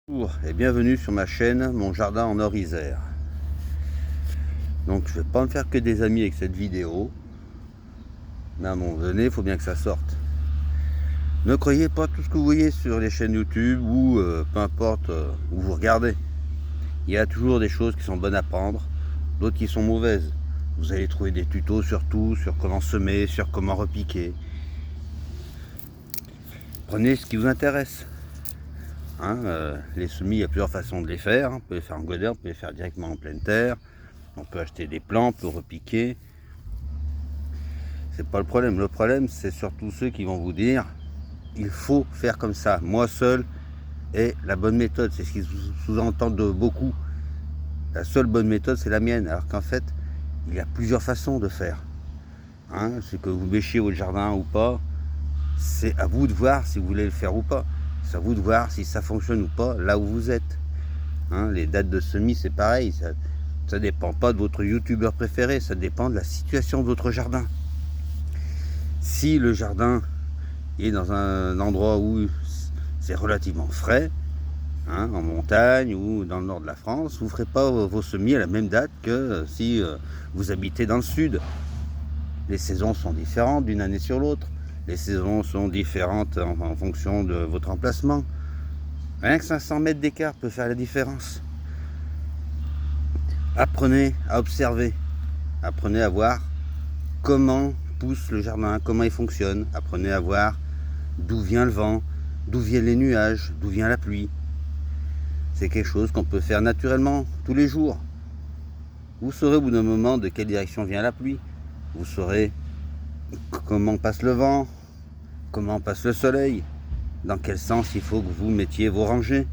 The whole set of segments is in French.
Bonjour et bienvenue sur ma chaîne Mon Jardin en Or-Isère. Donc je vais pas me faire que des amis avec cette vidéo, mais à un moment donné il faut bien que ça sorte. Ne croyez pas tout ce que vous voyez sur les chaînes YouTube ou peu importe où vous regardez. Il y a toujours des choses qui sont bonnes à prendre, d'autres qui sont mauvaises. Vous allez trouver des tutos sur tout, sur comment semer, sur comment repiquer. Prenez ce qui vous intéresse. Les semis, il y a plusieurs façons de les faire. On peut les faire en godet, on peut les faire directement en pleine terre. On peut acheter des plants, on peut repiquer. C'est pas le problème. Le problème, c'est surtout ceux qui vont vous dire il faut faire comme ça. Moi seul est la bonne méthode. C'est ce qu'ils sous-entendent de beaucoup. La seule bonne méthode, c'est la mienne. Alors qu'en fait, il y a plusieurs façons de faire. C'est que vous bêchiez votre jardin ou pas. C'est à vous de voir si vous voulez le faire ou pas. C'est à vous de voir si ça fonctionne ou pas là où vous êtes. Les dates de semis, c'est pareil. Ça dépend pas de votre youtubeur préféré. Ça dépend de la situation de votre jardin. Si le jardin est dans un endroit où c'est relativement frais, en montagne ou dans le nord de la France, vous ne ferez pas vos semis à la même date que si vous habitez dans le sud. Les saisons sont différentes d'une année sur l'autre. Les saisons sont différentes en fonction de votre emplacement. Rien que 500 mètres d'écart peut faire la différence. Apprenez à observer. Apprenez à voir comment pousse le jardin, comment il fonctionne. Apprenez à voir d'où vient le vent, d'où viennent les nuages, d'où vient la pluie. C'est quelque chose qu'on peut faire naturellement tous les jours. Vous saurez au bout d'un moment de quelle direction vient la pluie. Vous saurez comment passe le vent, comment passe le soleil, dans quel sens il faut que vous mettiez vos rangées.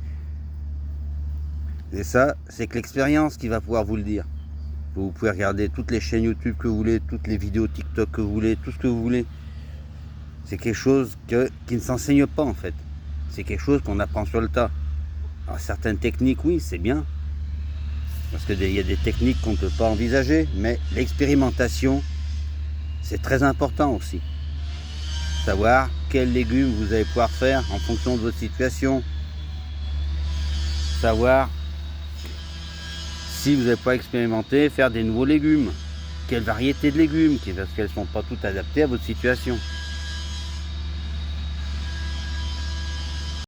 Et ça, c'est que l'expérience qui va pouvoir vous le dire. Vous pouvez regarder toutes les chaînes YouTube que vous voulez, toutes les vidéos TikTok que vous voulez, tout ce que vous voulez. C'est quelque chose qui ne s'enseigne pas en fait. C'est quelque chose qu'on apprend sur le tas. Alors certaines techniques, oui, c'est bien. Parce qu'il y a des techniques qu'on ne peut pas envisager. Mais l'expérimentation, c'est très important aussi. Savoir quels légumes vous allez pouvoir faire en fonction de votre situation. Savoir si vous n'avez pas expérimenté, faire des nouveaux légumes. Quelle variété de légumes, parce qu'elles ne sont pas toutes adaptées à votre situation.